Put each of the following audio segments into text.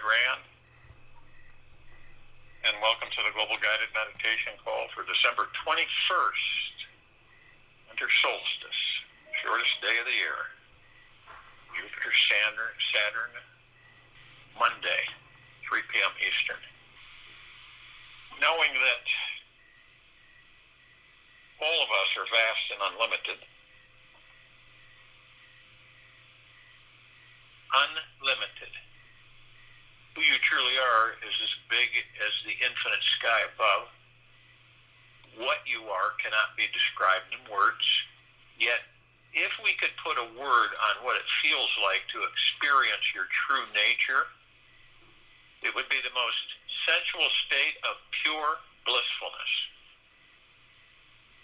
Red Rand, and welcome to the Global Guided Meditation Call for December 21st, winter solstice, shortest day of the year, Jupiter, Saturn, Monday, 3 p.m. Eastern. Knowing that all of us are vast and unlimited, who you truly are is as big as the infinite sky above. What you are cannot be described in words, yet if we could put a word on what it feels like to experience your true nature, it would be the most sensual state of pure blissfulness.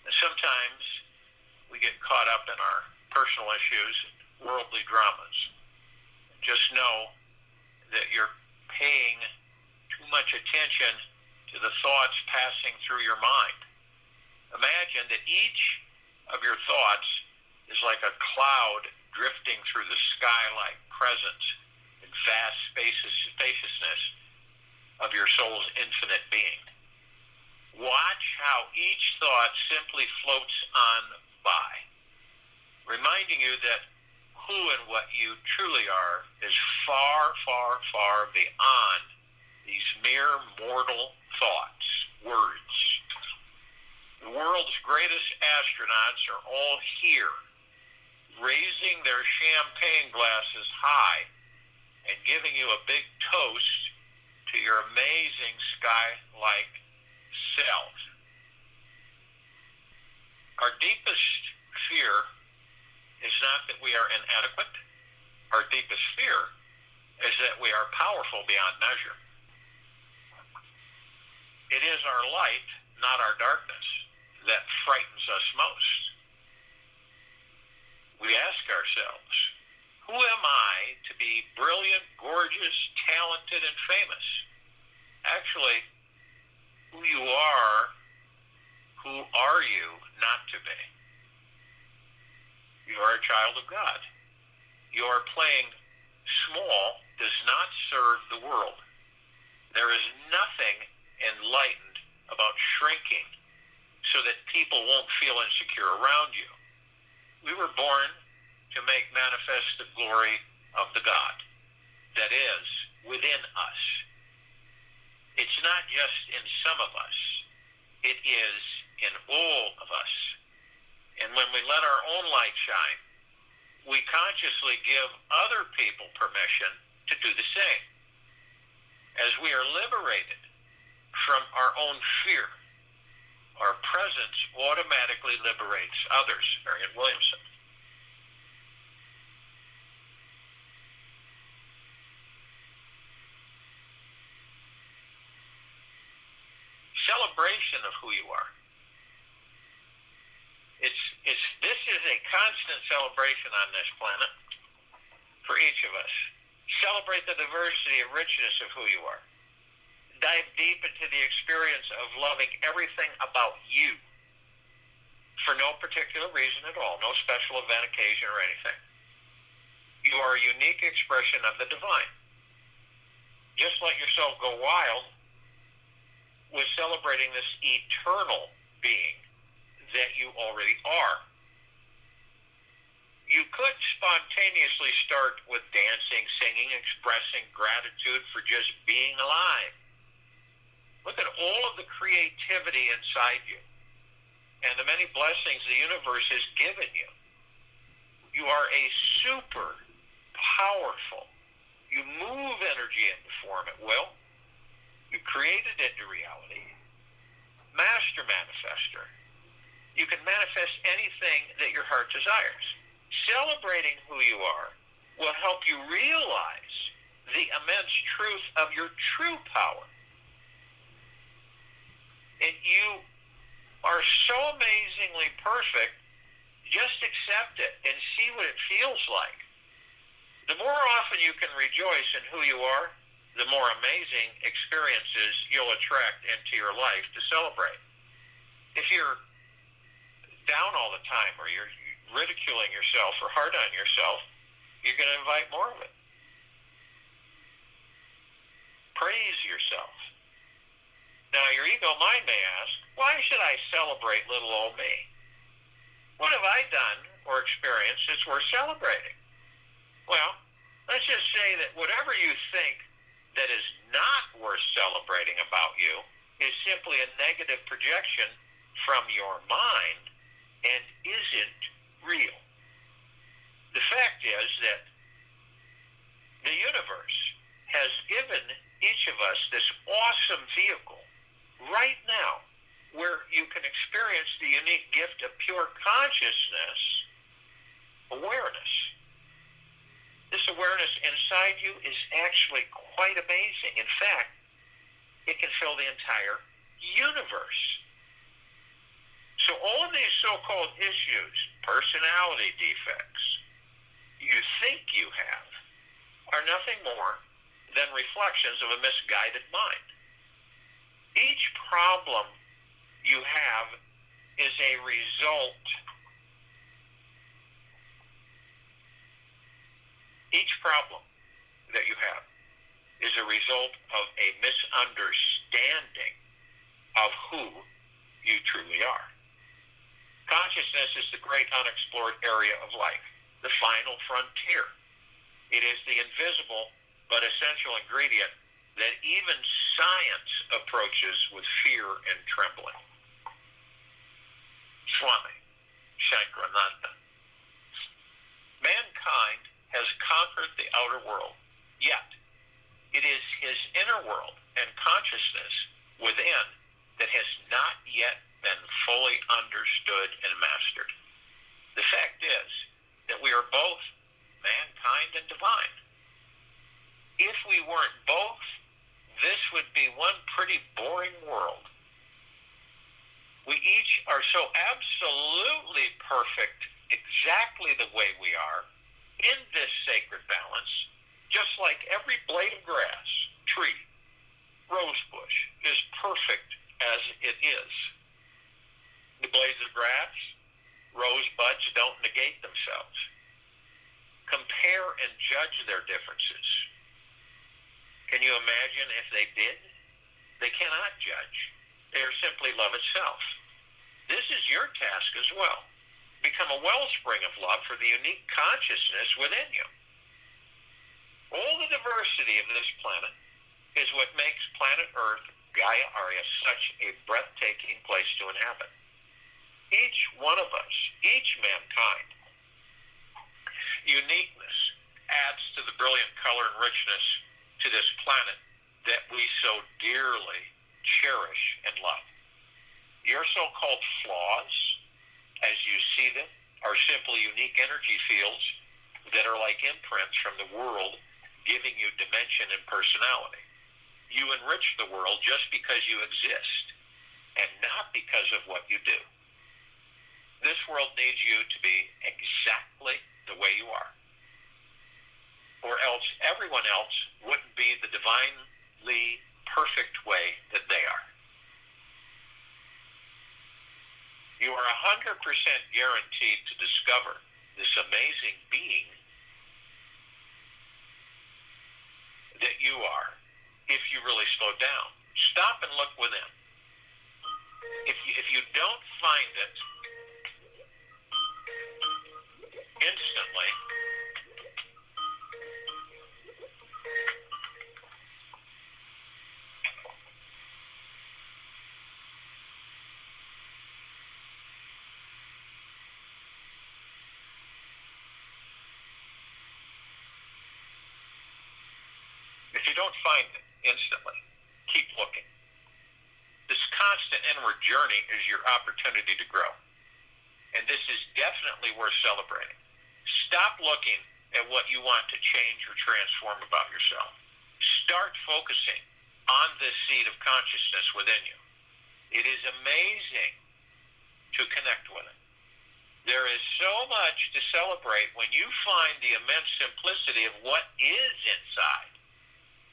And sometimes we get caught up in our personal issues, worldly dramas. Just know that you're paying too much attention to the thoughts passing through your mind. Imagine that each of your thoughts is like a cloud drifting through the sky-like presence and vast spaciousness of your soul's infinite being. Watch how each thought simply floats on by, reminding you that who and what you truly are is far, far, far beyond these mere mortal thoughts, words. The world's greatest astronauts are all here, raising their champagne glasses high and giving you a big toast to your amazing sky-like self. Our deepest fear is not that we are inadequate. Our deepest fear is that we are powerful beyond measure. It is our light, not our darkness, that frightens us most. We ask ourselves, who am I to be brilliant, gorgeous, talented, and famous? Actually, who you are, who are you not to be? You are a child of God. Your playing small does not serve the world. There is nothing enlightened about shrinking so that people won't feel insecure around you. We were born to make manifest the glory of the God that is within us. It's not just in some of us. It is in all of us. And when we let our own light shine, we consciously give other people permission to do the same. As we are liberated from our own fear, our presence automatically liberates others. Marianne Williamson. Celebration of who you are. This is a constant celebration on this planet for each of us. Celebrate the diversity and richness of who you are. Dive deep into the experience of loving everything about you for no particular reason at all, no special event, occasion, or anything. You are a unique expression of the divine. Just let yourself go wild with celebrating this eternal being that you already are. You could spontaneously start with dancing, singing, expressing gratitude for just being alive. Look at all of the creativity inside you and the many blessings the universe has given you. You are a super powerful. You move energy into form at will. You create it into reality. Master manifester. You can manifest anything that your heart desires. Celebrating who you are will help you realize the immense truth of your true power. And you are so amazingly perfect, just accept it and see what it feels like. The more often you can rejoice in who you are, the more amazing experiences you'll attract into your life to celebrate. If you're down all the time or you're ridiculing yourself or hard on yourself, you're going to invite more of it. yourself. Now, your ego mind may ask, why should I celebrate little old me? What have I done or experienced that's worth celebrating? Well, let's just say that whatever you think that is not worth celebrating about you is simply a negative projection from your mind and isn't real. The fact is that the universe has given each of us this awesome vehicle right now where you can experience the unique gift of pure consciousness awareness. This awareness inside you is actually quite amazing. In fact, it can fill the entire universe. So all of these so-called issues, personality defects, you think you have, are nothing more than reflections of a misguided mind. Each problem you have is a result. Each problem that you have is a result of a misunderstanding of who you truly are. Consciousness is the great unexplored area of life, the final frontier. It is the invisible but essential ingredient that even science approaches with fear and trembling. Swami Shankarananda. Mankind has conquered the outer world, yet it is his inner world and consciousness within that has not yet been fully understood and mastered. The fact is that we are both mankind and divine. If we weren't both, this would be one pretty boring world. We each are so absolutely perfect exactly the way we are in this sacred balance, just like every blade of grass, tree, rose bush is perfect as it is. The blades of grass, rosebuds don't negate themselves. Compare and judge their differences. Can you imagine if they did? They cannot judge. They are simply love itself. This is your task as well. Become a wellspring of love for the unique consciousness within you. All the diversity of this planet is what makes planet Earth, Gaia Arya, such a breathtaking place to inhabit. Each one of us, each mankind, uniqueness adds to the brilliant color and richness to this planet that we so dearly cherish and love. Your so-called flaws, as you see them, are simply unique energy fields that are like imprints from the world, giving you dimension and personality. You enrich the world just because you exist, and not because of what you do. This world needs you to be exactly the way you are, or else everyone else wouldn't be the divinely perfect way that they are. You are 100% guaranteed to discover this amazing being that you are if you really slow down. Stop and look within. If you don't find it instantly, keep looking. This constant inward journey is your opportunity to grow. And this is definitely worth celebrating. Stop looking at what you want to change or transform about yourself. Start focusing on this seed of consciousness within you. It is amazing to connect with it. There is so much to celebrate when you find the immense simplicity of what is inside.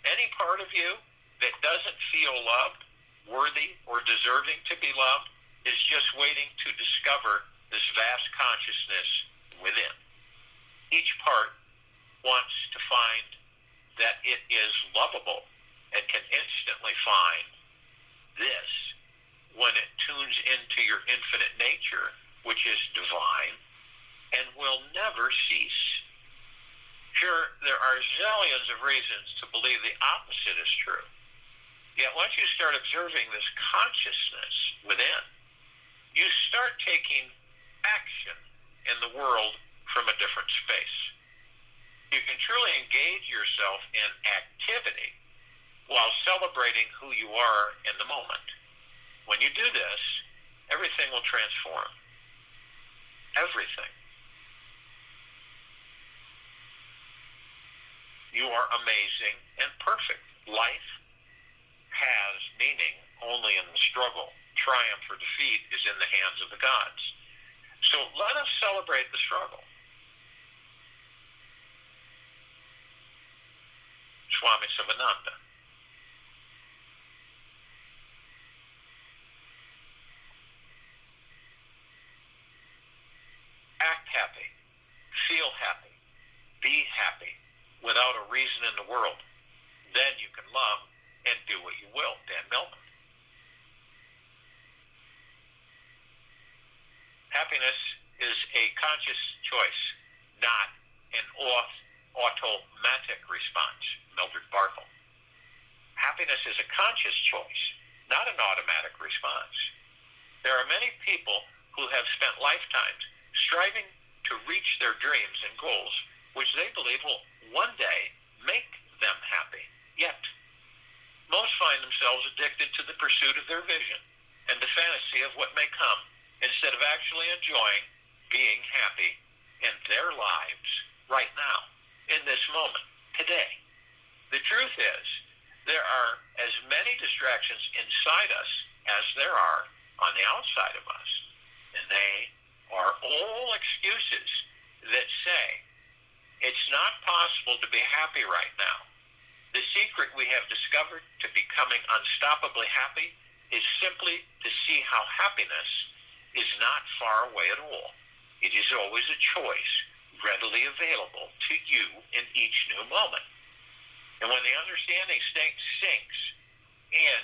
Any part of you that doesn't feel loved, worthy, or deserving to be loved is just waiting to discover this vast consciousness within. Each part wants to find that it is lovable and can instantly find this when it tunes into your infinite nature, which is divine, and will never cease. Sure, there are zillions of reasons to believe the opposite is true. Yet once you start observing this consciousness within, you start taking action in the world from a different space. You can truly engage yourself in activity while celebrating who you are in the moment. When you do this, everything will transform. Everything. You are amazing and perfect. Life has meaning only in the struggle. Triumph or defeat is in the hands of the gods. So let us celebrate the struggle. Swami Sivananda. Act happy. Feel happy. Be happy without a reason in the world. Then you can love and do what you will. Dan Millman. Happiness is a conscious choice, not an automatic response. Mildred Barkle. Happiness is a conscious choice, not an automatic response. There are many people who have spent lifetimes striving to reach their dreams and goals, which they believe will one day make them happy. Yet, most find themselves addicted to the pursuit of their vision and the fantasy of what may come, instead of actually enjoying being happy in their lives right now, in this moment, today. The truth is, there are as many distractions inside us as there are on the outside of us. And they are all excuses that say, it's not possible to be happy right now. The secret we have discovered to becoming unstoppably happy is simply to see how happiness is not far away at all. It is always a choice readily available to you in each new moment. And when the understanding sinks in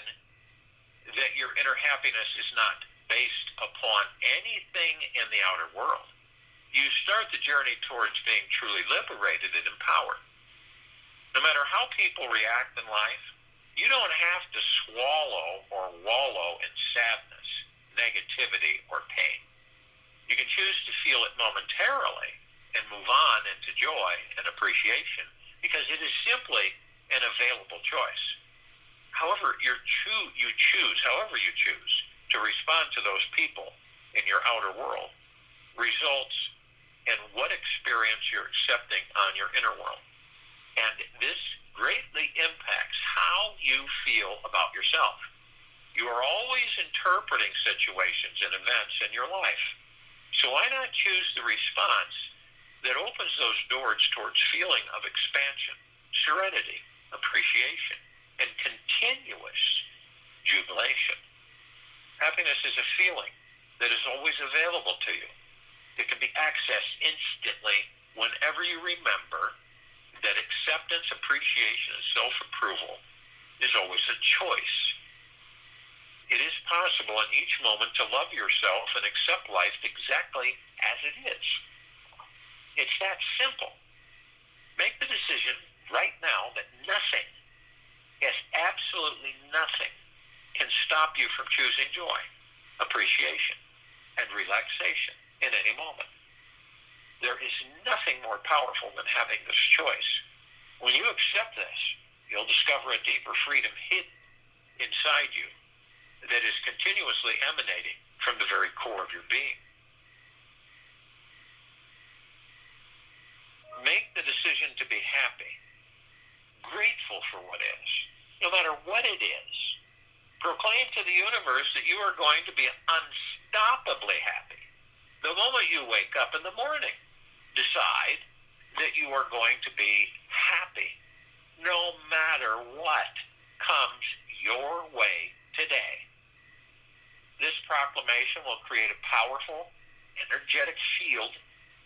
that your inner happiness is not based upon anything in the outer world, you start the journey towards being truly liberated and empowered. No matter how people react in life, you don't have to swallow or wallow in sadness, negativity, or pain. You can choose to feel it momentarily and move on into joy and appreciation, because it is simply an available choice. However you choose to respond to those people in your outer world results in what experience you're accepting on your inner world. And this greatly impacts how you feel about yourself. You are always interpreting situations and events in your life. So why not choose the response that opens those doors towards feeling of expansion, serenity, appreciation, and continuous jubilation? Happiness is a feeling that is always available to you. It can be accessed instantly whenever you remember that acceptance, appreciation, and self-approval is always a choice. It is possible in each moment to love yourself and accept life exactly as it is. It's that simple. Make the decision right now that nothing, yes, absolutely nothing, can stop you from choosing joy, appreciation, and relaxation in any moment. There is nothing more powerful than having this choice. When you accept this, you'll discover a deeper freedom hidden inside you that is continuously emanating from the very core of your being. Make the decision to be happy, grateful for what is, no matter what it is. Proclaim to the universe that you are going to be unstoppably happy the moment you wake up in the morning. Decide that you are going to be happy no matter what comes your way today. This proclamation will create a powerful, energetic field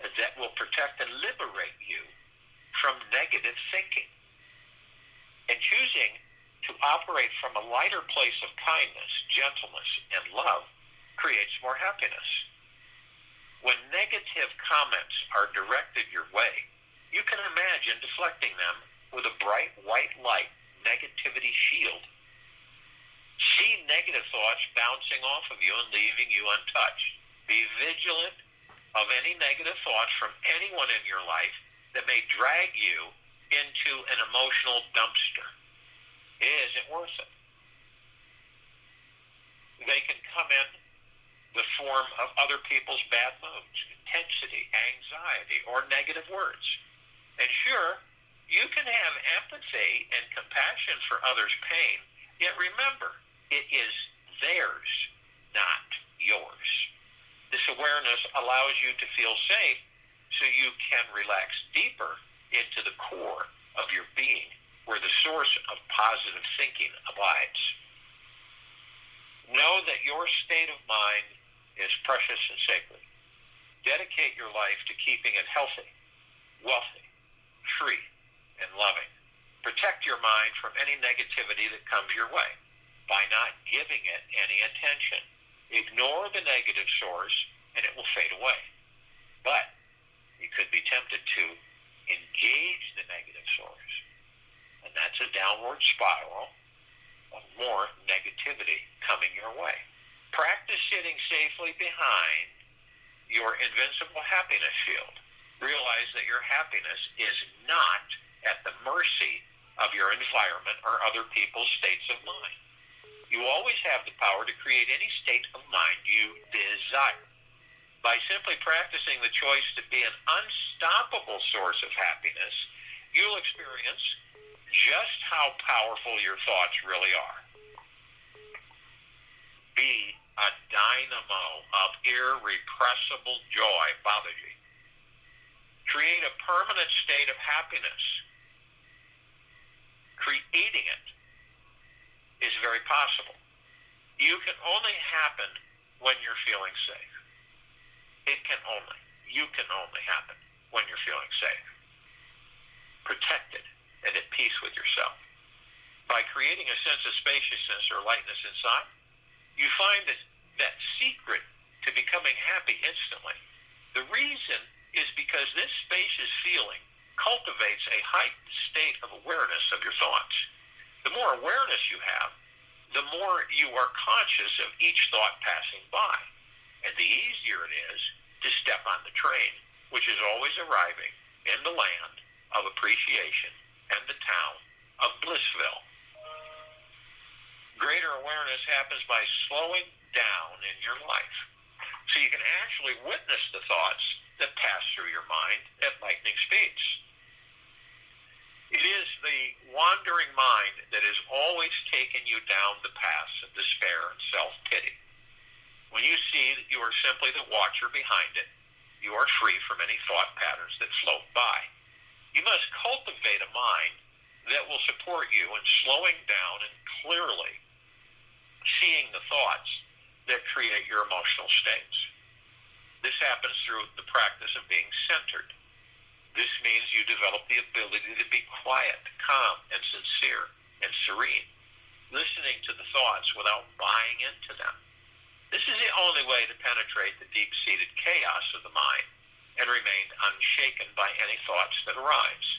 that will protect and liberate you from negative thinking. And choosing to operate from a lighter place of kindness, gentleness, and love creates more happiness. When negative comments are directed your way, you can imagine deflecting them with a bright white light negativity shield. See negative thoughts bouncing off of you and leaving you untouched. Be vigilant of any negative thoughts from anyone in your life that may drag you into an emotional dumpster. It isn't worth it. They can come in the form of other people's bad moods, intensity, anxiety, or negative words. And sure, you can have empathy and compassion for others' pain, yet remember, it is theirs, not yours. This awareness allows you to feel safe so you can relax deeper into the core of your being, where the source of positive thinking abides. Know that your state of mind is precious and sacred. Dedicate your life to keeping it healthy, wealthy, free, and loving. Protect your mind from any negativity that comes your way by not giving it any attention. Ignore the negative source and it will fade away. But you could be tempted to engage the negative source, and that's a downward spiral of more negativity coming your way. Practice sitting safely behind your invincible happiness shield. Realize that your happiness is not at the mercy of your environment or other people's states of mind. You always have the power to create any state of mind you desire. By simply practicing the choice to be an unstoppable source of happiness, you'll experience just how powerful your thoughts really are. Be a dynamo of irrepressible joy, Babaji. Create a permanent state of happiness. Creating it is very possible. You can only happen when you're feeling safe. You can only happen when you're feeling safe, protected, and at peace with yourself. By creating a sense of spaciousness or lightness inside, you find that secret to becoming happy instantly. The reason is because this spacious feeling cultivates a heightened state of awareness of your thoughts. The more awareness you have, the more you are conscious of each thought passing by, and the easier it is to step on the train, which is always arriving in the land of appreciation and the town of Blissville. Greater awareness happens by slowing down in your life, so you can actually witness the thoughts that pass through your mind at lightning speeds. It is the wandering mind that has always taken you down the paths of despair and self-pity. When you see that you are simply the watcher behind it, you are free from any thought patterns that float by. You must cultivate a mind that will support you in slowing down and clearly seeing the thoughts that create your emotional states. This happens through the practice of being centered. This means you develop the ability to be quiet, calm, and sincere, and serene, listening to the thoughts without buying into them. This is the only way to penetrate the deep-seated chaos of the mind and remain unshaken by any thoughts that arise.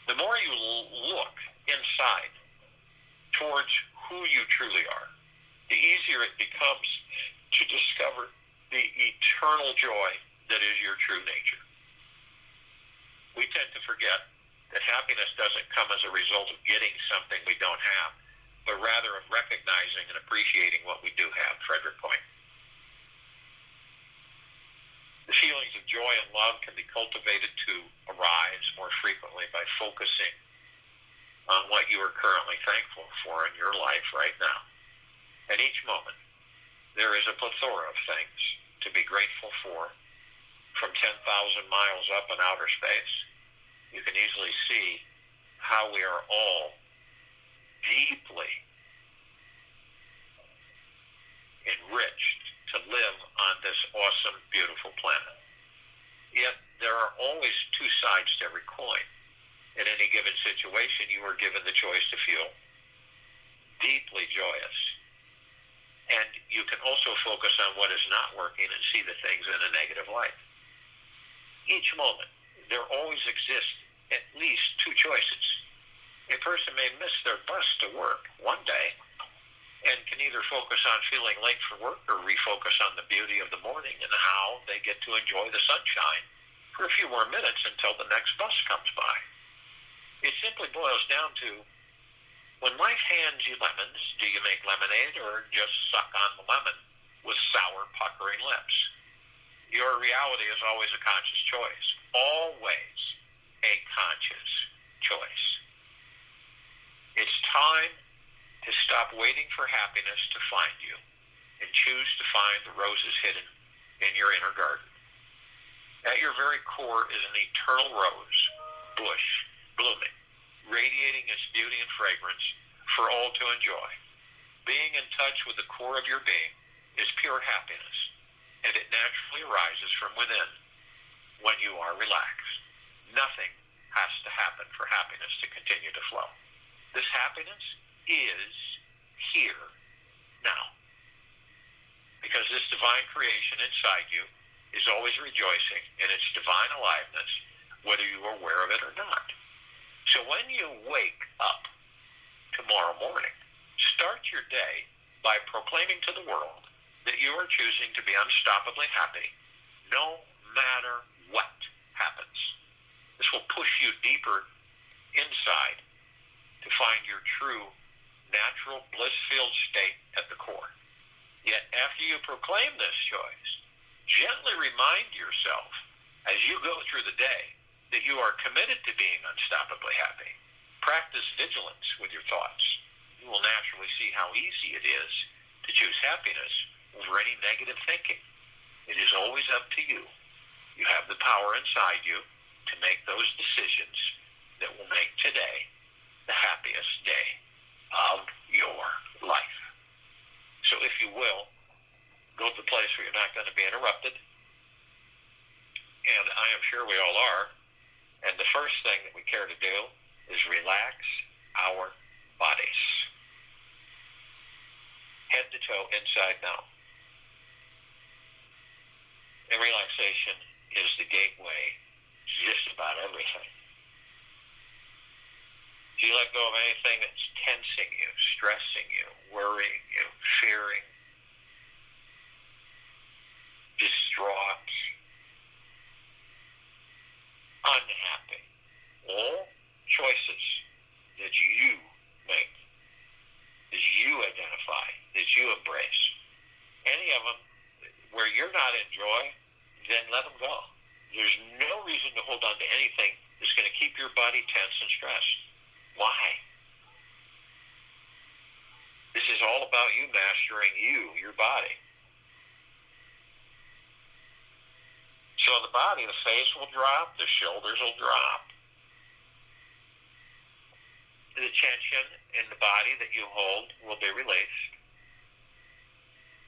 The more you look inside towards who you truly are, the easier it becomes to discover the eternal joy that is your true nature. We tend to forget that happiness doesn't come as a result of getting something we don't have, but rather of recognizing and appreciating what we do have. Frederick Point. The feelings of joy and love can be cultivated to arise more frequently by focusing on what you are currently thankful for in your life right now. At each moment, there is a plethora of things to be grateful for. From 10,000 miles up in outer space, you can easily see how we are all deeply enriched to live on this awesome, beautiful planet. Yet there are always two sides to every coin. In any given situation, you are given the choice to feel deeply joyous. And you can also focus on what is not working and see the things in a negative light. Each moment, there always exists at least two choices. A person may miss their bus to work one day and can either focus on feeling late for work or refocus on the beauty of the morning and how they get to enjoy the sunshine for a few more minutes until the next bus comes by. It simply boils down to, when life hands you lemons, do you make lemonade or just suck on the lemon with sour, puckering lips? Your reality is always a conscious choice. Always a conscious choice. It's time to stop waiting for happiness to find you and choose to find the roses hidden in your inner garden. At your very core is an eternal rose, bush, blooming, radiating its beauty and fragrance for all to enjoy. Being in touch with the core of your being is pure happiness, and it naturally arises from within when you are relaxed. Nothing has to happen for happiness to continue to flow. This happiness is here now, because this divine creation inside you is always rejoicing in its divine aliveness, whether you are aware of it or not. So when you wake up tomorrow morning, start your day by proclaiming to the world that you are choosing to be unstoppably happy no matter what happens. This will push you deeper inside to find your true, natural, bliss-filled state at the core. Yet after you proclaim this choice, gently remind yourself as you go through the day that you are committed to being unstoppably happy. Practice vigilance with your thoughts. You will naturally see how easy it is to choose happiness over any negative thinking. It is always up to you. You have the power inside you to make those decisions that will make today the happiest day of your life. So if you will, go to the place where you're not going to be interrupted. And I am sure we all are. And the first thing that we care to do is relax our bodies. Head to toe, inside now. And relaxation is the gateway to just about everything. Do you let go of anything that's tensing you, stressing you, worrying you, fearing, distraught, unhappy? All choices that you make, that you identify, that you embrace. Any of them where you're not in joy, then let them go. There's no reason to hold on to anything that's going to keep your body tense and stressed. Why? This is all about you mastering you, your body. So the body, the face will drop, the shoulders will drop. The tension in the body that you hold will be released.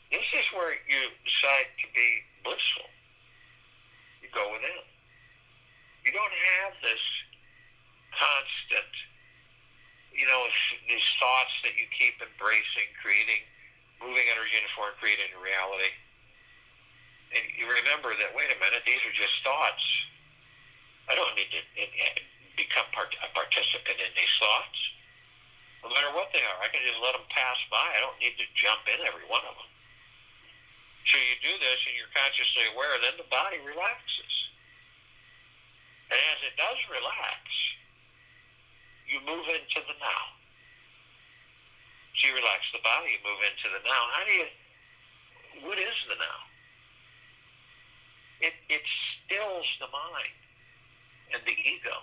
This is where you decide to be blissful. You go within. You don't have this constant, these thoughts that you keep embracing, creating, moving energy into form, creating reality. And you remember that, wait a minute, these are just thoughts. I don't need to become a participant in these thoughts. No matter what they are, I can just let them pass by. I don't need to jump in every one of them. So you do this and you're consciously aware, then the body relaxes. And as it does relax, you move into the now. So you relax the body, you move into the now. What is the now? It stills the mind and the ego.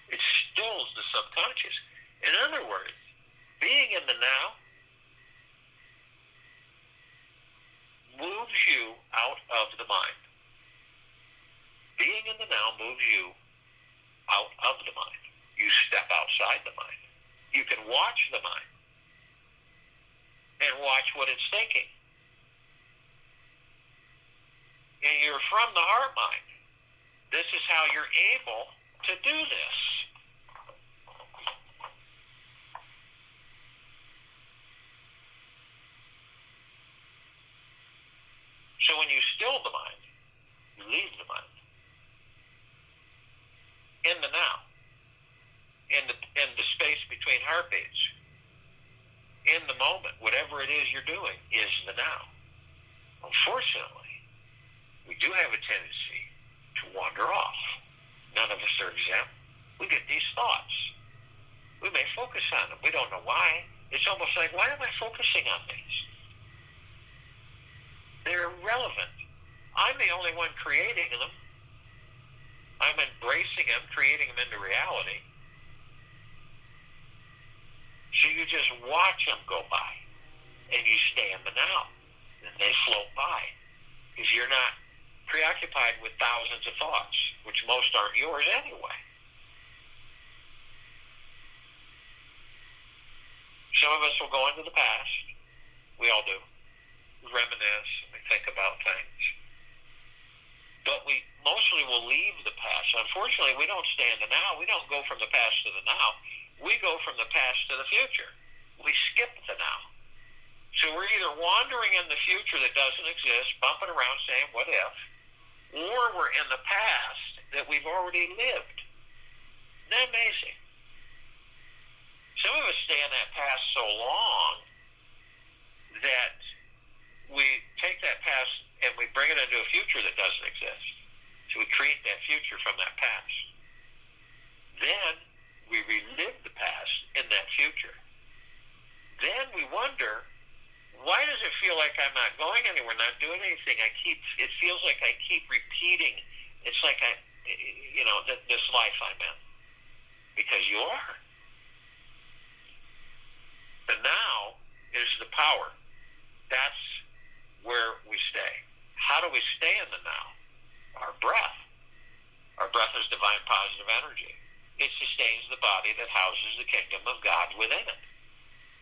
It stills the subconscious. In other words, being in the now moves you out of the mind. Being in the now moves you out of the mind. You step outside the mind. You can watch the mind and watch what it's thinking. And you're from the heart mind. This is how you're able to do this. So when you still the mind, you leave the mind. In the now. In the space between heartbeats. In the moment, whatever it is you're doing is the now. Unfortunately, we do have a tendency to wander off. None of us are exempt. We get these thoughts. We may focus on them. We don't know why. It's almost like, why am I focusing on these? They're irrelevant. I'm the only one creating them. I'm embracing them, creating them into reality. So you just watch them go by, and you stay in the now, and they float by, because you're not preoccupied with thousands of thoughts, which most aren't yours anyway. Some of us will go into the past. We all do. We reminisce, and we think about things. But we mostly will leave the past. Unfortunately, we don't stay in the now. We don't go from the past to the now. We go from the past to the future. We skip the now. So we're either wandering in the future that doesn't exist, bumping around saying, what if? Or we're in the past that we've already lived. Isn't that amazing? Some of us stay in that past so long that we take that past and we bring it into a future that doesn't exist. So we create that future from that past. Then we relive the past in that future. Then we wonder, why does it feel like I'm not going anywhere, not doing anything? It feels like I keep repeating. It's like this life I'm in. Because you are. The now is the power. That's where we stay. How do we stay in the now? Our breath. Our breath is divine positive energy. It sustains the body that houses the kingdom of God within it.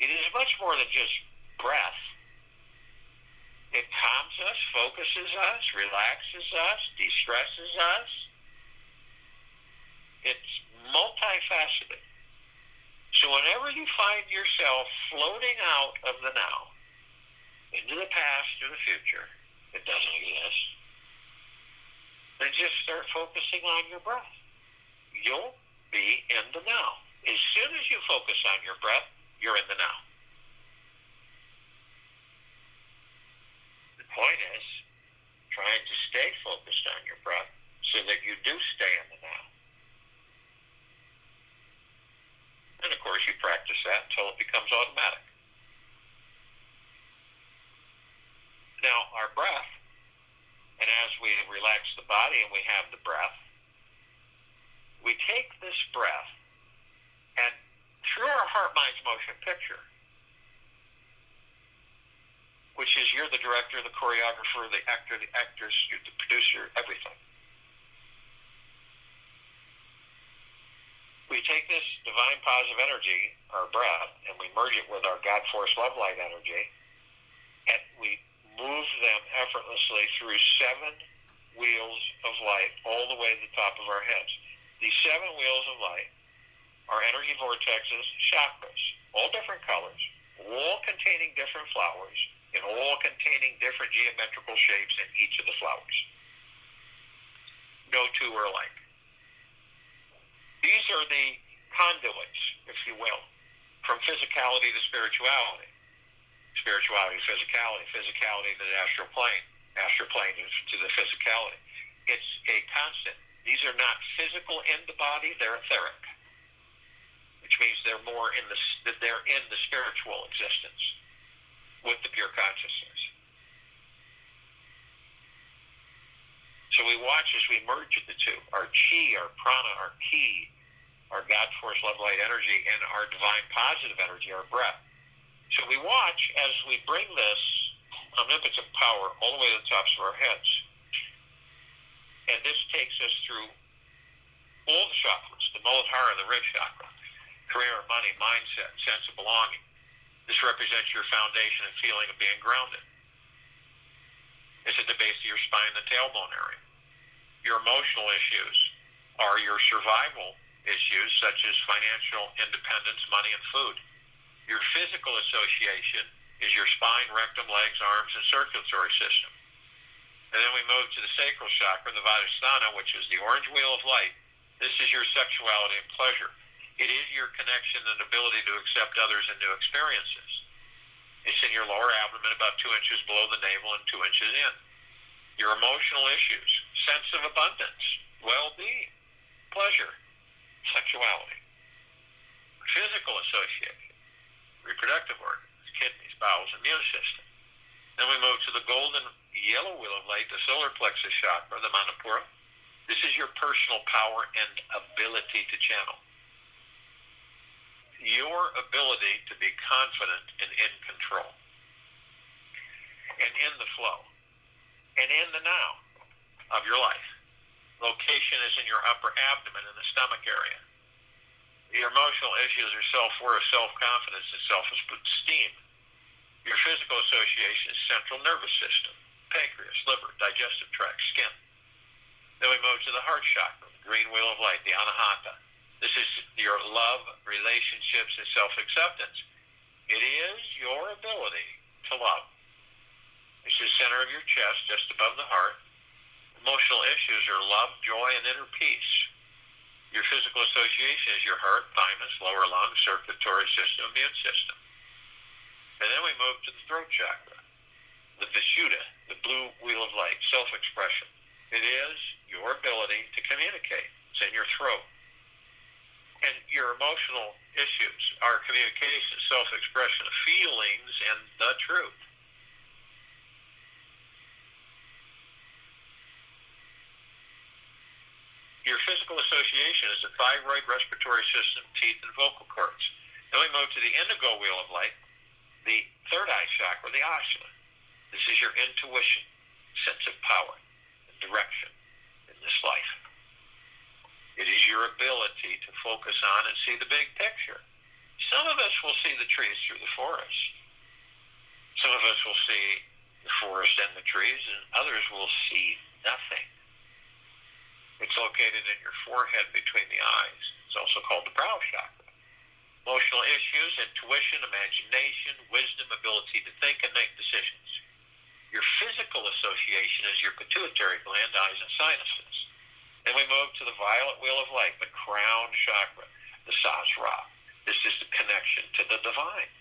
It is much more than just breath. It calms us, focuses us, relaxes us, de-stresses us. It's multifaceted. So whenever you find yourself floating out of the now, into the past or the future that doesn't exist, then just start focusing on your breath. You'll be in the now. As soon as you focus on your breath, you're in the now. The point is trying to stay focused on your breath so that you do stay in the now. And of course, you practice that until it becomes automatic. Now, our breath, and as we relax the body and we have the breath, we take this breath and through our heart, minds, motion picture, which is you're the director, the choreographer, the actor, the actress, you're the producer, everything. We take this divine positive energy, our breath, and we merge it with our God Force Love Light energy, and we move them effortlessly through 7 wheels of light all the way to the top of our heads. These 7 wheels of light are energy vortexes, chakras, all different colors, all containing different flowers, and all containing different geometrical shapes in each of the flowers. No two are alike. These are the conduits, if you will, from physicality to spirituality. Spirituality to physicality, physicality to the astral plane to the physicality. It's a constant. These are not physical in the body, they're etheric, which means they're more in the spiritual existence with the pure consciousness. So we watch as we merge the two, our chi, our prana, our ki, our God Force Love Light energy, and our divine positive energy, our breath. So we watch as we bring this omnipotent power all the way to the tops of our heads. And this takes us through all the chakras, the Muladhara, the root chakra, career, money, mindset, sense of belonging. This represents your foundation and feeling of being grounded. It's at the base of your spine, the tailbone area. Your emotional issues are your survival issues, such as financial independence, money, and food. Your physical association is your spine, rectum, legs, arms, and circulatory system. And then we move to the Sacral Chakra, the Vadasthana, which is the orange wheel of light. This is your sexuality and pleasure. It is your connection and ability to accept others and new experiences. It's in your lower abdomen, about 2 inches below the navel and 2 inches in. Your emotional issues, sense of abundance, well-being, pleasure, sexuality. Physical association, reproductive organs, kidneys, bowels, immune system. Then we move to the golden yellow wheel of light, the solar plexus chakra, the Manipura. This is your personal power and ability to channel. Your ability to be confident and in control. And in the flow. And in the now of your life. Location is in your upper abdomen in the stomach area. Your emotional issues are self-worth, self-confidence, and self-esteem. Your physical association is central nervous system, pancreas, liver, digestive tract, skin. Then we move to the heart chakra, the green wheel of light, the Anahata. This is your love, relationships, and self-acceptance. It is your ability to love. It's the center of your chest, just above the heart. Emotional issues are love, joy, and inner peace. Your physical association is your heart, thymus, lower lungs, circulatory system, immune system. And then we move to the throat chakra, the Vishuddha, the blue wheel of light, self-expression. It is your ability to communicate. It's in your throat. And your emotional issues are communication, self-expression of feelings, and the truth. Your physical association is the thyroid, respiratory system, teeth, and vocal cords. Then we move to the indigo wheel of light, the third eye chakra, the Ajna. This is your intuition, sense of power, and direction in this life. It is your ability to focus on and see the big picture. Some of us will see the trees through the forest. Some of us will see the forest and the trees, and others will see nothing. It's located in your forehead between the eyes. It's also called the Brow Chakra. Emotional issues, intuition, imagination, wisdom, ability to think and make decisions. Your physical association is your pituitary gland, eyes, and sinuses. Then we move to the violet wheel of light, the crown chakra, the Sahasrara. This is the connection to the divine.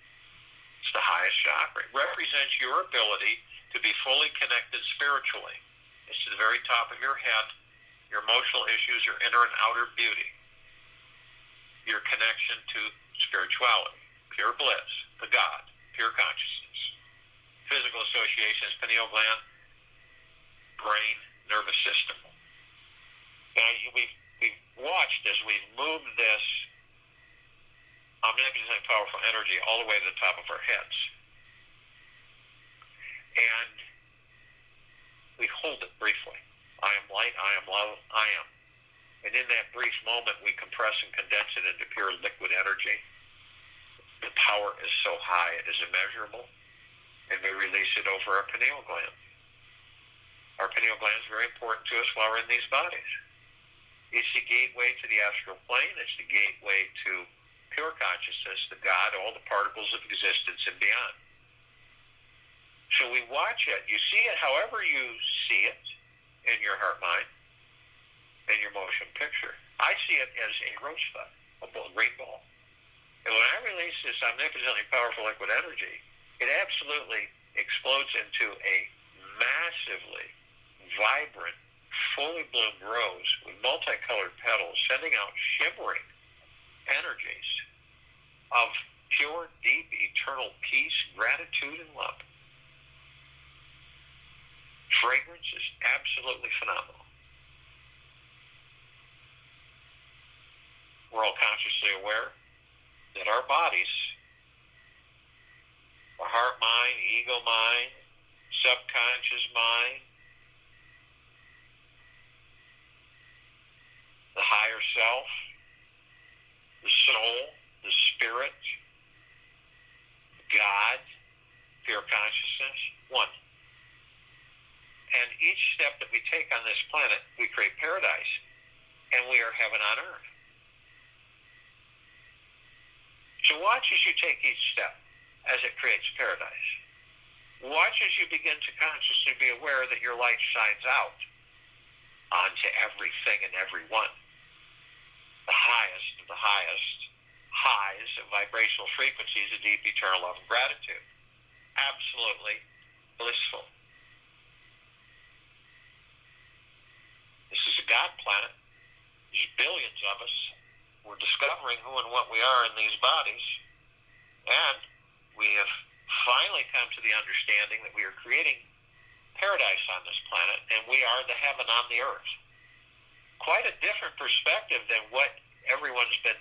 It's the highest chakra. It represents your ability to be fully connected spiritually. It's to the very top of your head. Your emotional issues, your inner and outer beauty. Your connection to spirituality, pure bliss, the God, pure consciousness. Physical association is pineal gland, brain, nervous system. Now, we've watched as we've moved this omnipotent, powerful energy all the way to the top of our heads. And we hold it briefly. I am light, I am love, I am. And in that brief moment, we compress and condense it into pure liquid energy. The power is so high, it is immeasurable. And we release it over our pineal gland. Our pineal gland is very important to us while we're in these bodies. It's the gateway to the astral plane. It's the gateway to pure consciousness, the God, all the particles of existence and beyond. So we watch it. You see it however you see it in your heart mind and your motion picture. I see it as a rosebud, a green ball. And when I release this omnipotently powerful liquid energy, it absolutely explodes into a massively vibrant, fully bloomed rose with multicolored petals, sending out shimmering energies of pure, deep, eternal peace, gratitude, and love. Fragrance is absolutely phenomenal. We're all consciously aware that our bodies, our heart mind, ego mind, subconscious mind, the higher self, the soul, the spirit, God, pure consciousness, one. And each step that we take on this planet, we create paradise, and we are heaven on earth. So watch as you take each step as it creates paradise. watch as you begin to consciously be aware that your light shines out onto everything and everyone. The highest of the highest highs of vibrational frequencies of deep eternal love and gratitude. Absolutely blissful. This is a God planet. There's billions of us. We're discovering who and what we are in these bodies. And we have finally come to the understanding that we are creating paradise on this planet, and we are the heaven on the earth. Quite a different perspective than what everyone's been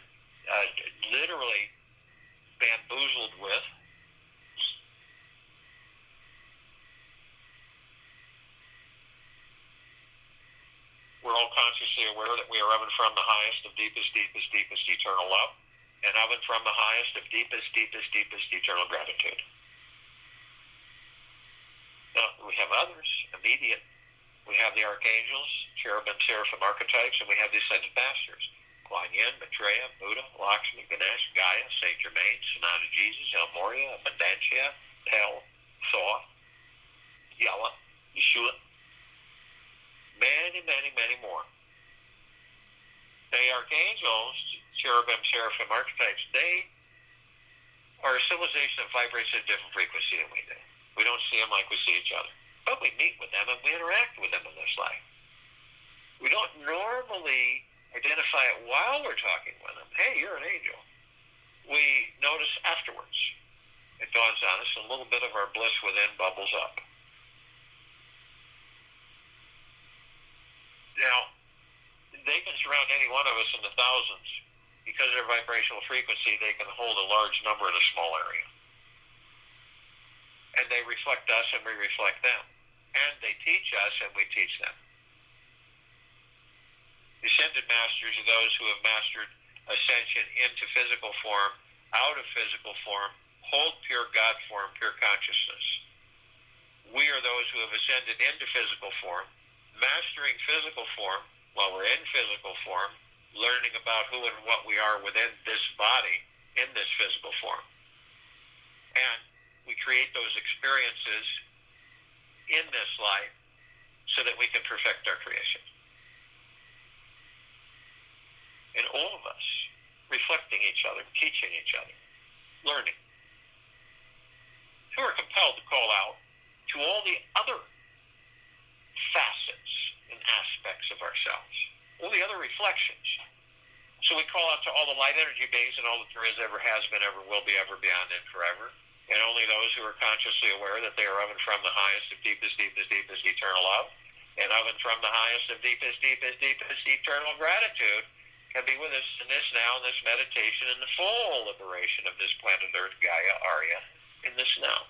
literally bamboozled with. We're all consciously aware that we are of and from the highest of deepest, deepest, deepest eternal love, and of and from the highest of deepest, deepest, deepest eternal gratitude. Now, we have others, immediate. We have the archangels, cherubim, seraphim archetypes, and we have the ascended masters. Kuan Yin, Maitreya, Buddha, Lakshmi, Ganesh, Gaia, Saint Germain, Sonata Jesus, El Moria, Abundantia, Pel, Thoth, Yella, Yeshua. Many, many, many more. The archangels, cherubim, seraphim archetypes, they are a civilization that vibrates at a different frequency than we do. We don't see them like we see each other. But we meet with them and we interact with them in this life. We don't normally identify it while we're talking with them. Hey, you're an angel. We notice afterwards. It dawns on us, and a little bit of our bliss within bubbles up. Now, they can surround any one of us in the thousands. Because of their vibrational frequency, they can hold a large number in a small area. And they reflect us and we reflect them. And they teach us and we teach them. The ascended masters are those who have mastered ascension into physical form, out of physical form, hold pure God form, pure consciousness. We are those who have ascended into physical form, mastering physical form while we're in physical form, learning about who and what we are within this body in this physical form. And we create those experiences in this life so that we can perfect our creation. And all of us reflecting each other, teaching each other, learning. Who are compelled to call out to all the other facets and aspects of ourselves, all the other reflections. So we call out to all the light energy beings and all that there is, ever has been, ever will be, ever beyond, and forever. And only those who are consciously aware that they are of and from the highest of deepest, deepest, deepest eternal love, and of and from the highest of deepest, deepest, deepest eternal gratitude can be with us in this now, in this meditation, in the full liberation of this planet Earth, Gaia, Arya, in this now.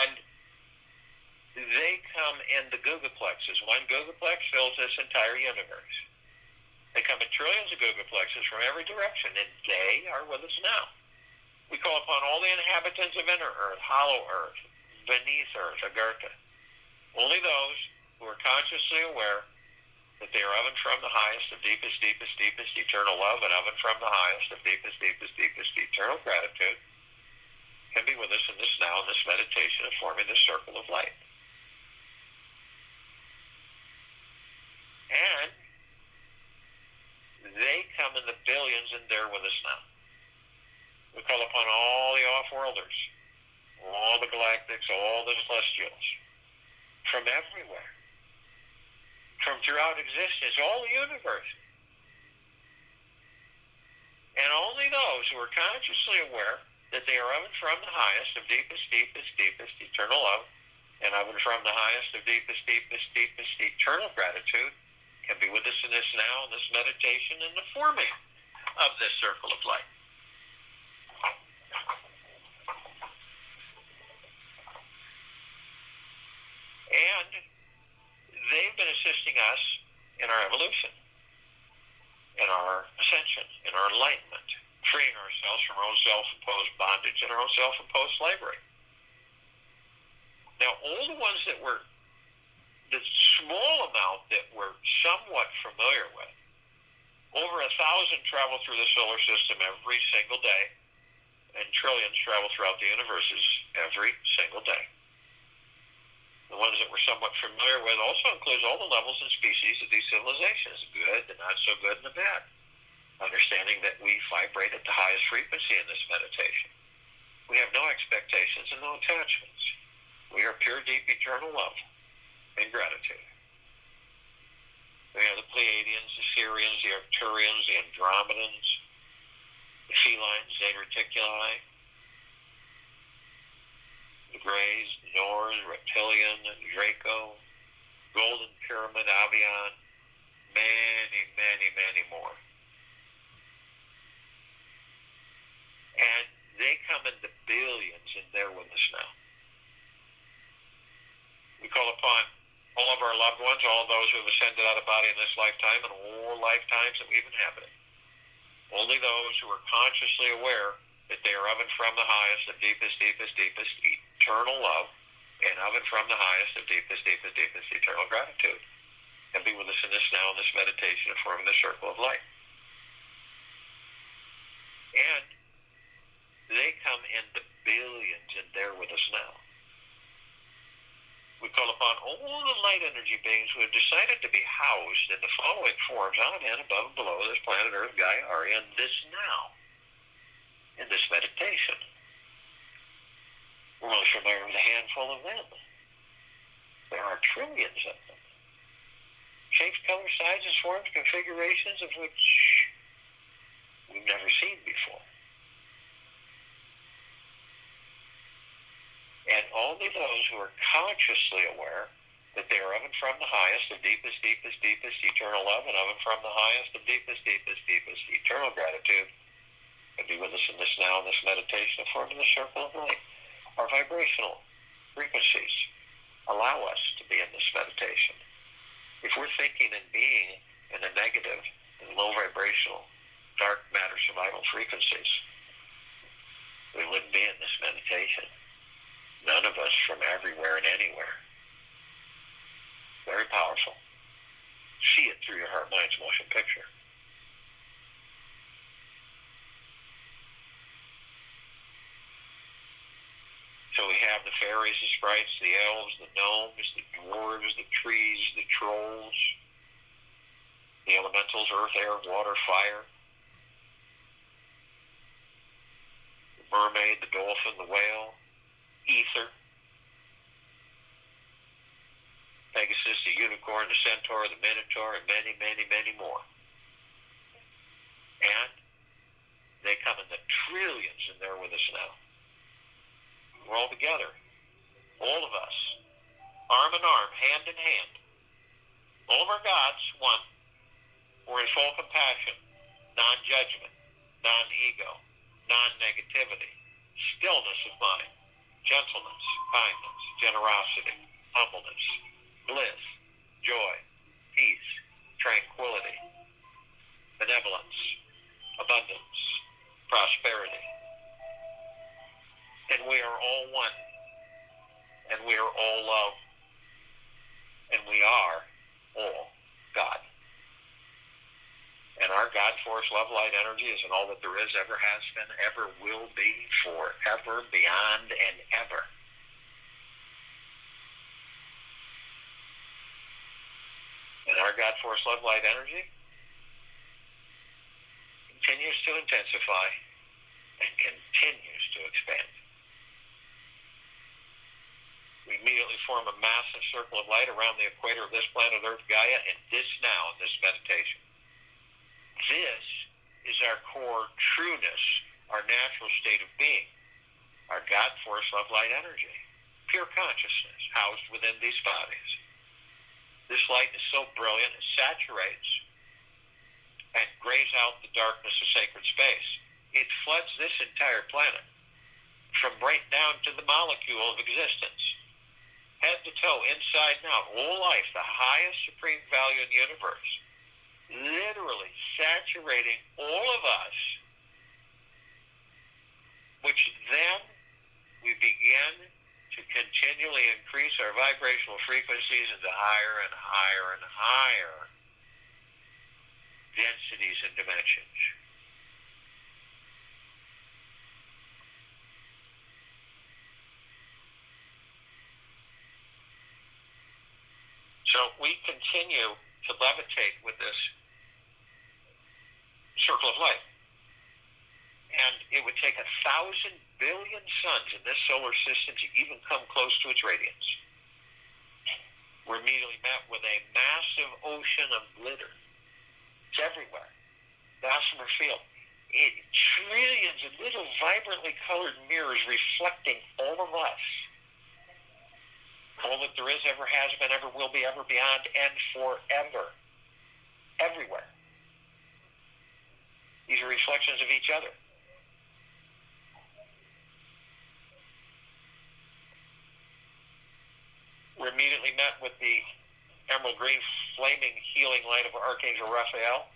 And they come in the Gugaplexes. One Gugaplex fills this entire universe. They come in trillions of Gugaplexes from every direction, and they are with us now. We call upon all the inhabitants of inner Earth, hollow Earth, beneath Earth, Agartha. Only those who are consciously aware that they are of and from the highest of deepest, deepest, deepest eternal love, and of and from the highest of deepest, deepest, deepest eternal gratitude can be with us in this now, in this meditation of forming this circle of light. And they come in the billions, and they're with us now. We call upon all the off-worlders, all the galactics, all the celestials, from everywhere, from throughout existence, all the universe. And only those who are consciously aware that they are of and from the highest of deepest, deepest, deepest eternal love, and of and from the highest of deepest, deepest, deepest eternal gratitude can be with us in this now, in this meditation, in the forming of this circle of light. And they've been assisting us in our evolution, in our ascension, in our enlightenment, freeing ourselves from our own self-imposed bondage and our own self-imposed slavery. Now, all the ones that were, the small amount that we're somewhat familiar with, Over 1,000 travel through the solar system every single day, and trillions travel throughout the universes every single day. The ones that we're somewhat familiar with also includes all the levels and species of these civilizations, good, the not so good, and the bad. Understanding that we vibrate at the highest frequency in this meditation. We have no expectations and no attachments. We are pure, deep, eternal love and gratitude. We have the Pleiadians, the Sirians, the Arcturians, the Andromedans, the Felines, Zeta Reticuli, the Greys, the Nords, Reptilian, Draco, Golden Pyramid, Avian, many, many, many more. And they come in the billions, and they're with us now. We call upon all of our loved ones, all of those who have ascended out of body in this lifetime and all lifetimes that we've inhabited. Only those who are consciously aware that they are of and from the highest, the deepest, deepest, deepest eternal love, and of and from the highest, the deepest, deepest, deepest eternal gratitude. And be with us in this now, in this meditation of forming the circle of light. And they come in the billions, and they're with us now. We call upon all the light energy beings who have decided to be housed in the following forms on and above and below this planet Earth, Gaia, are in this now, in this meditation. We're only familiar with a handful of them. There are trillions of them. Shapes, colors, sizes, forms, configurations of which we've never seen before. And only those who are consciously aware that they are of and from the highest, the deepest, deepest, deepest eternal love, and of and from the highest, the deepest, deepest, deepest eternal gratitude, can be with us in this now, in this meditation of forming the circle of light. Our vibrational frequencies allow us to be in this meditation. If we're thinking and being in the negative and low vibrational, dark matter survival frequencies, we wouldn't be in this meditation. None of us from everywhere and anywhere. Very powerful. See it through your heart, mind's motion picture. So we have the fairies, the sprites, the elves, the gnomes, the dwarves, the trees, the trolls, the elementals, earth, air, water, fire, the mermaid, the dolphin, the whale, ether, Pegasus, the unicorn, the centaur, the minotaur, and many, many, many more. And they come in the trillions, and they're with us now. We're all together. All of us. Arm in arm, hand in hand. All of our gods, one. We're in full compassion, non-judgment, non-ego, non-negativity, stillness of mind, gentleness, kindness, generosity, humbleness, bliss, joy, peace, tranquility, benevolence, abundance, prosperity. And we are all one. And we are all love. And we are all God. And our God force, love, light, energy is in all that there is, ever has been, ever will be, forever, beyond, and ever. And our God force, love, light, energy continues to intensify and continues to expand. We immediately form a massive circle of light around the equator of this planet Earth, Gaia, and this now, in this meditation. This is our core trueness, our natural state of being, our God force, love, light, energy, pure consciousness housed within these bodies. This light is so brilliant, it saturates and grays out the darkness of sacred space. It floods this entire planet from right down to the molecule of existence, head to toe, inside and out, all life, the highest supreme value in the universe, literally saturating all of us, which then we begin to continually increase our vibrational frequencies into higher and higher and higher densities and dimensions. So we continue to levitate with this circle of light. And it would take 1,000 billion suns in this solar system to even come close to its radiance. We're immediately met with a massive ocean of glitter. It's everywhere. Gossamer field. Trillions of little vibrantly colored mirrors reflecting all of us. All that there is, ever has been, ever will be, ever beyond, and forever. Everywhere. These are reflections of each other. We're immediately met with the emerald green flaming healing light of Archangel Raphael.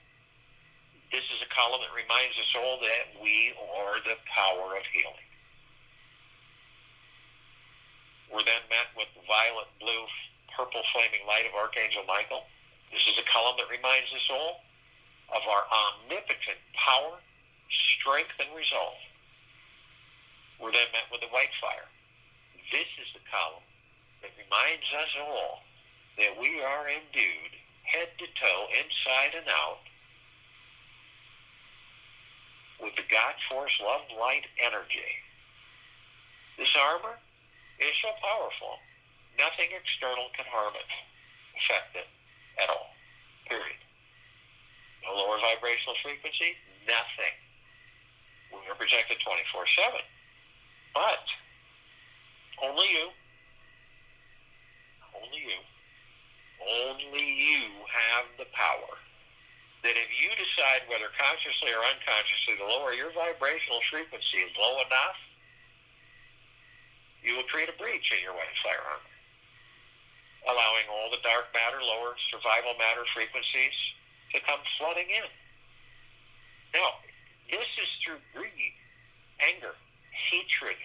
This is a column that reminds us all that we are the power of healing. We're then met with the violet, blue, purple flaming light of Archangel Michael. This is a column that reminds us all of our omnipotent power, strength, and resolve. We're then met with the white fire. This is the column that reminds us all that we are endued, head to toe, inside and out, with the God Force, love, light, energy. This armor is so powerful, nothing external can harm it, affect it at all, period. No lower vibrational frequency, nothing. We are protected 24/7. But only you have the power that if you decide, whether consciously or unconsciously, to lower your vibrational frequency low enough, you will create a breach in your white fire armor, allowing all the dark matter, lower survival matter frequencies to come flooding in. Now, this is through greed, anger, hatred,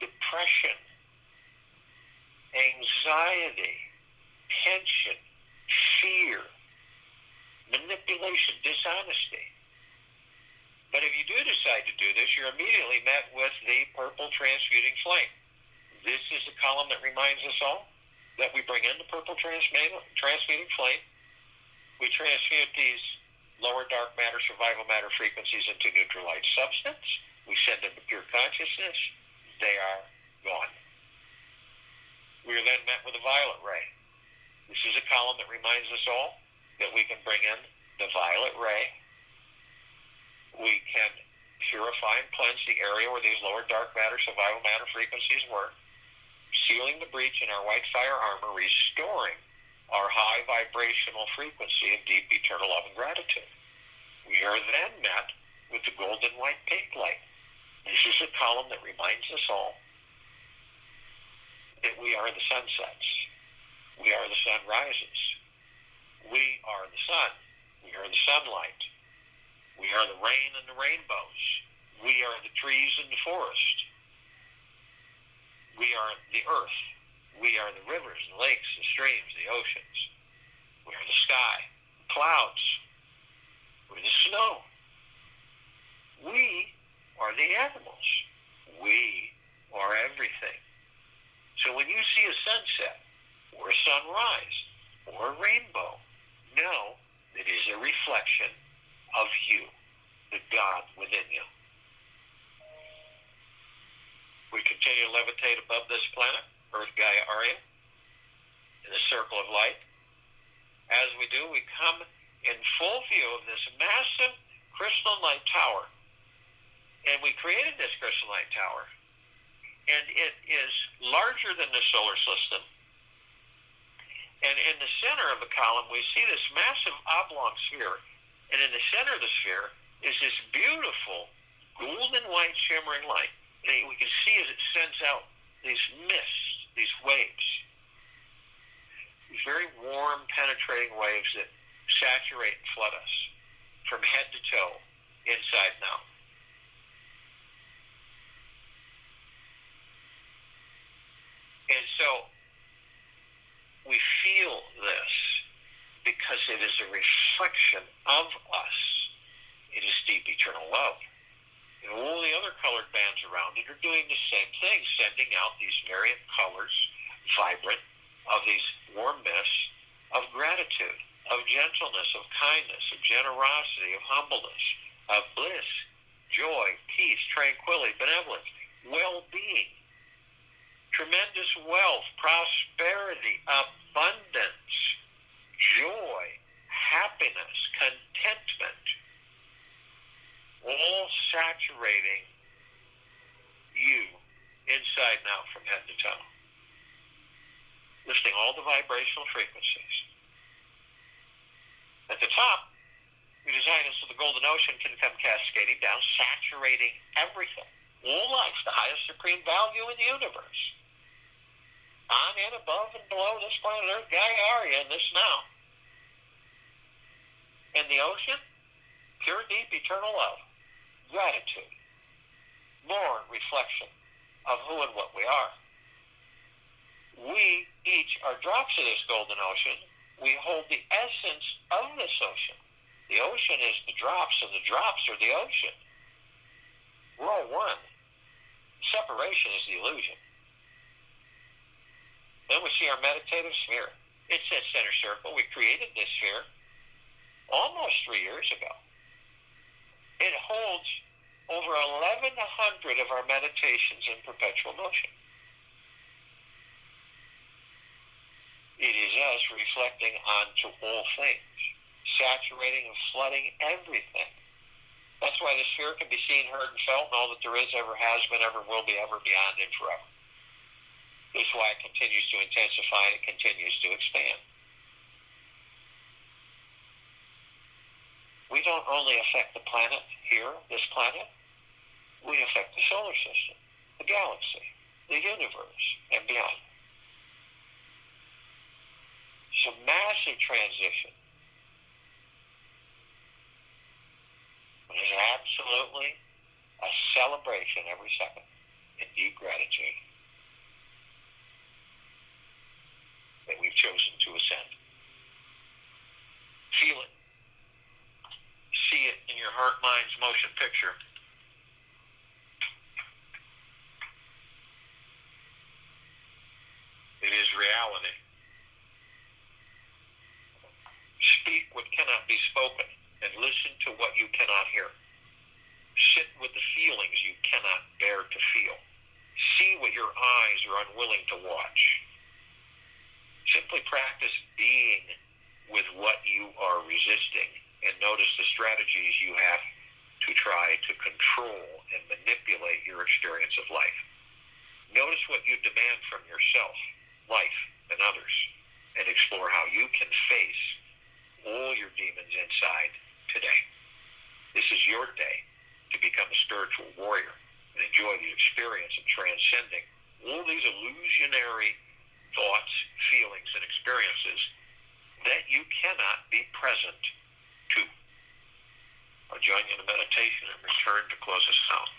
depression, anxiety, tension, fear, manipulation, dishonesty. But if you do decide to do this, you're immediately met with the purple transmuting flame. This is the column that reminds us all that we bring in the purple transmuting flame. We transmute these lower dark matter, survival matter frequencies into neutral light substance. We send them to pure consciousness. They are gone. We are then met with a violet ray. This is a column that reminds us all that we can bring in the violet ray. We can purify and cleanse the area where these lower dark matter, survival matter frequencies were, sealing the breach in our white fire armor, restoring our high vibrational frequency of deep eternal love and gratitude. We are then met with the golden white pink light. This is a column that reminds us all that we are the sunsets. We are the sunrises. We are the sun. We are the sunlight. We are the rain and the rainbows. We are the trees and the forest. We are the earth. We are the rivers, the lakes, the streams, the oceans. We are the sky, the clouds. We're the snow. We are the animals. We are everything. So when you see a sunset, or a sunrise, or a rainbow, know that it is a reflection of you, the God within you. We continue to levitate above this planet, Earth, Gaia, Arya, in the circle of light. As we do, we come in full view of this massive crystalline light tower. And we created this crystalline light tower. And it is larger than the solar system. And in the center of the column, we see this massive oblong sphere. And in the center of the sphere is this beautiful golden white shimmering light. And we can see as it sends out these mists, these waves. These very warm, penetrating waves that saturate and flood us from head to toe, inside and out. And so we feel this because it is a reflection of eternal love. And all the other colored bands around it are doing the same thing, sending out these myriad colors, vibrant, of these warm mists of gratitude, of gentleness, of kindness, of generosity, of humbleness, of bliss, joy, peace, tranquility, benevolence, well-being, tremendous wealth, prosperity, abundance, joy, happiness, contentment, all saturating you inside and out from head to toe, lifting all the vibrational frequencies. At the top, we design it so the golden ocean can come cascading down, saturating everything, all life, the highest supreme value in the universe. On and above and below this planet Earth, Gaia, in this now. And the ocean, pure, deep, eternal love, gratitude, more reflection of who and what we are. We each are drops of this golden ocean. We hold the essence of this ocean. The ocean is the drops, and the drops are the ocean. We're all one. Separation is the illusion. Then we see our meditative sphere. It says center circle. We created this sphere almost 3 years ago. It holds over 1,100 of our meditations in perpetual motion. It is us reflecting onto all things, saturating and flooding everything. That's why the sphere can be seen, heard, and felt, and all that there is, ever has been, ever will be, ever beyond, and forever. This is why it continues to intensify and it continues to expand. We don't only affect the planet here, this planet, we affect the solar system, the galaxy, the universe, and beyond. It's a massive transition. It is absolutely a celebration every second in deep gratitude that we've chosen to ascend. Feel it. See it in your heart, mind's motion picture. It is reality. Speak what cannot be spoken and listen to what you cannot hear. Sit with the feelings you cannot bear to feel. See what your eyes are unwilling to watch. Simply practice being with what you are resisting and notice the strategies you have to try to control and manipulate your experience of life. Notice what you demand from yourself, life, and others, and explore how you can face all your demons inside today. This is your day to become a spiritual warrior and enjoy the experience of transcending all these illusionary thoughts, feelings, and experiences that you cannot be present to. I'll join you in a meditation and return to close us out.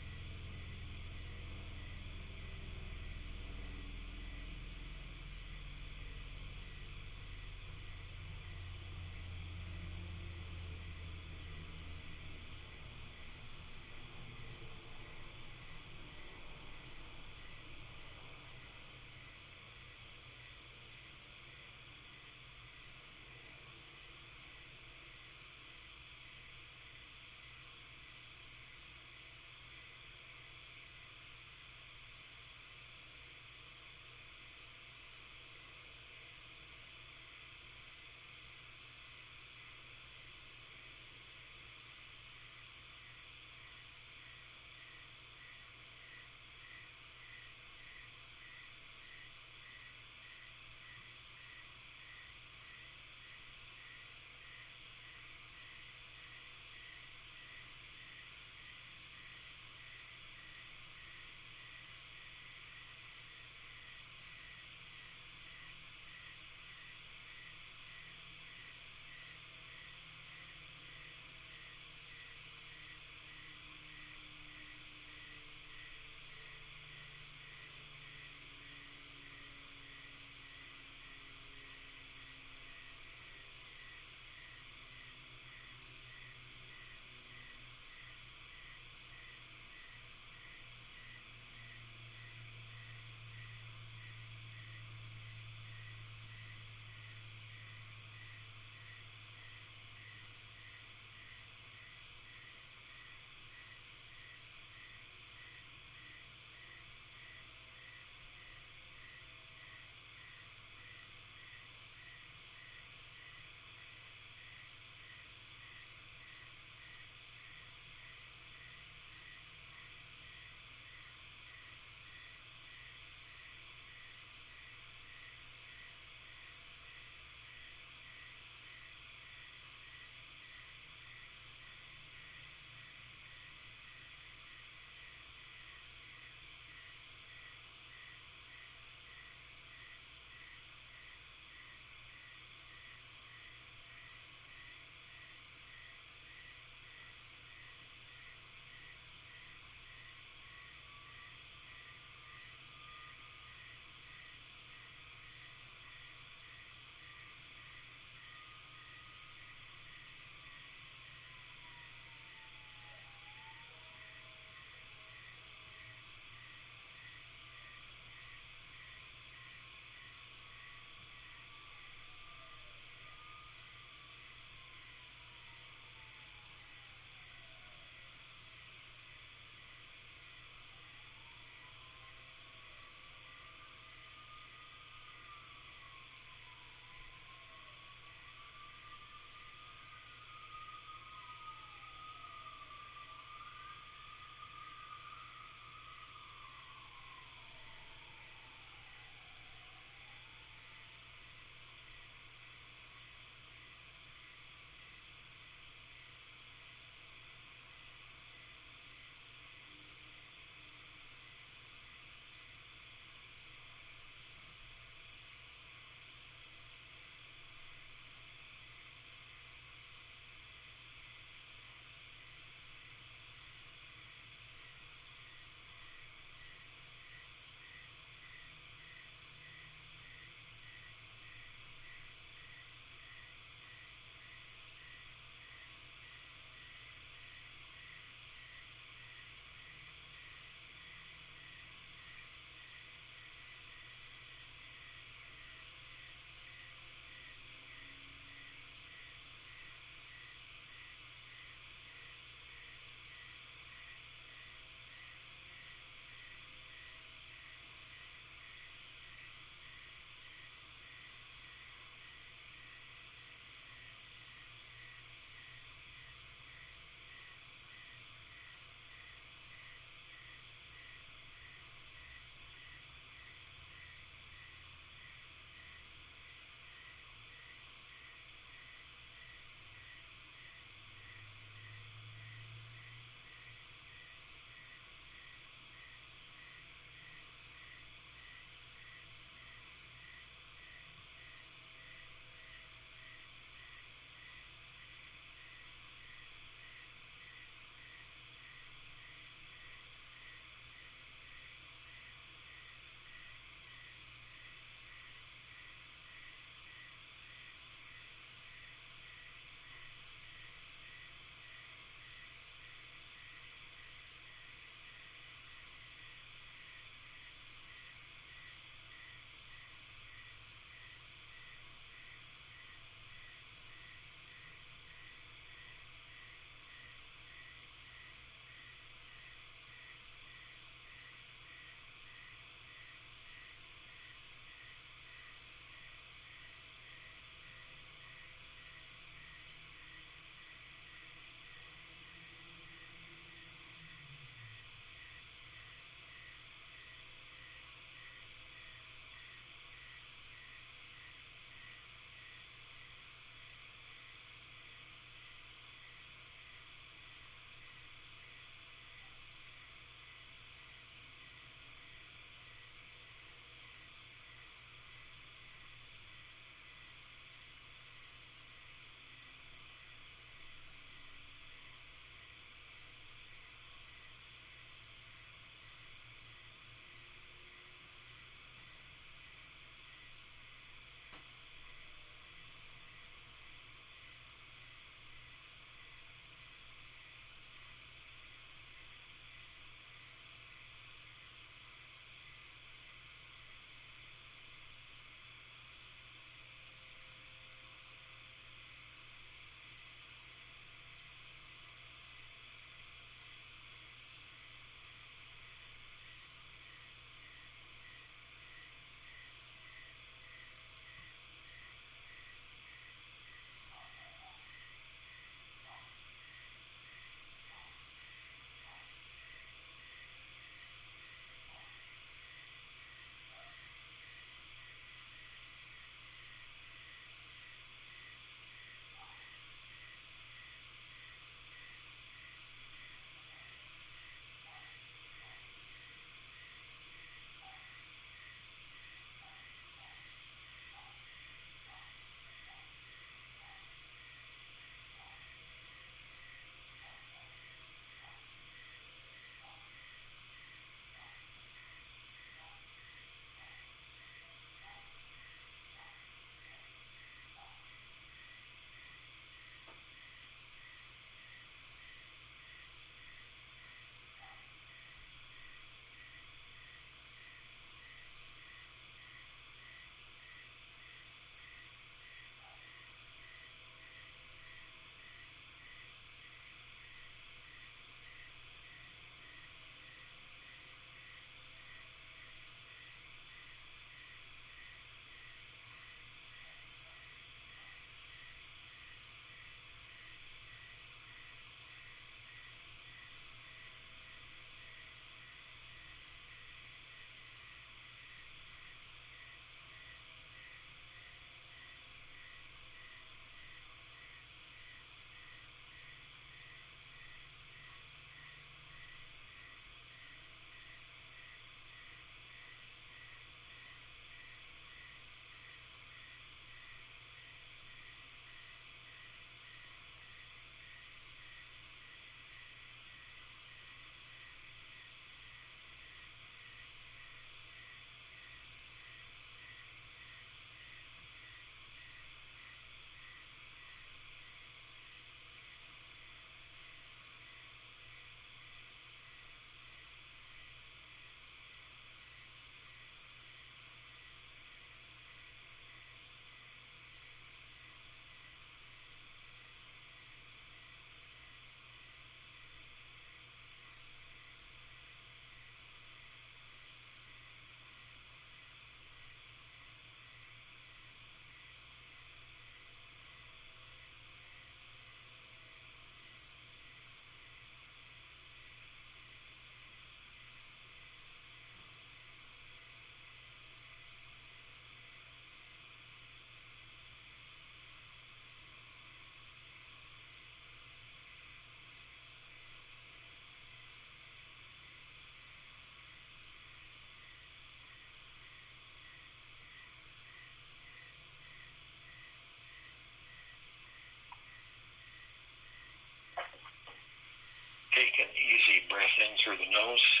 through the nose.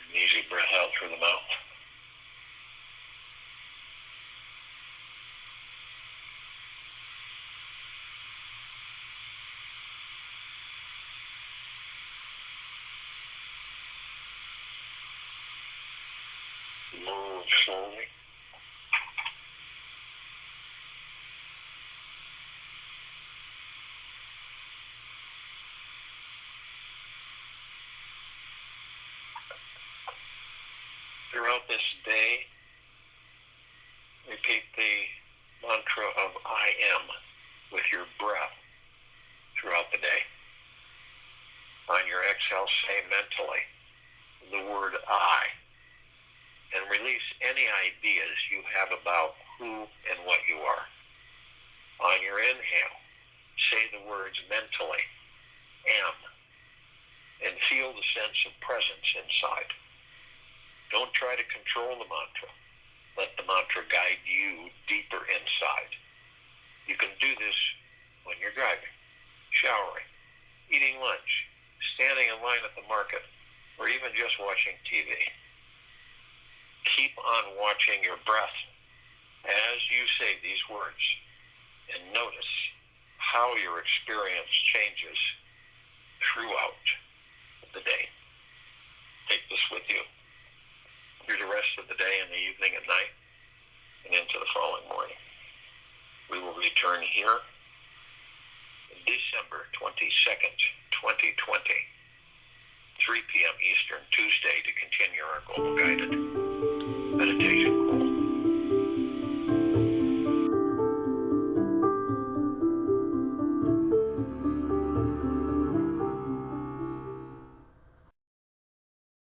An easy breath out through the mouth. Move slowly. Throughout this day, repeat the mantra of I am with your breath throughout the day. On your exhale, say mentally the word I, and release any ideas you have about who and what you are. On your inhale, say the words mentally, am, and feel the sense of presence inside. Don't try to control the mantra. Let the mantra guide you deeper inside. You can do this when you're driving, showering, eating lunch, standing in line at the market, or even just watching TV. Keep on watching your breath as you say these words, and notice how your experience changes throughout the day. Take this with you through the rest of the day and the evening and night and into the following morning. We will return here December 22nd, 2020, 3 p.m. Eastern, Tuesday, to continue our global guided meditation.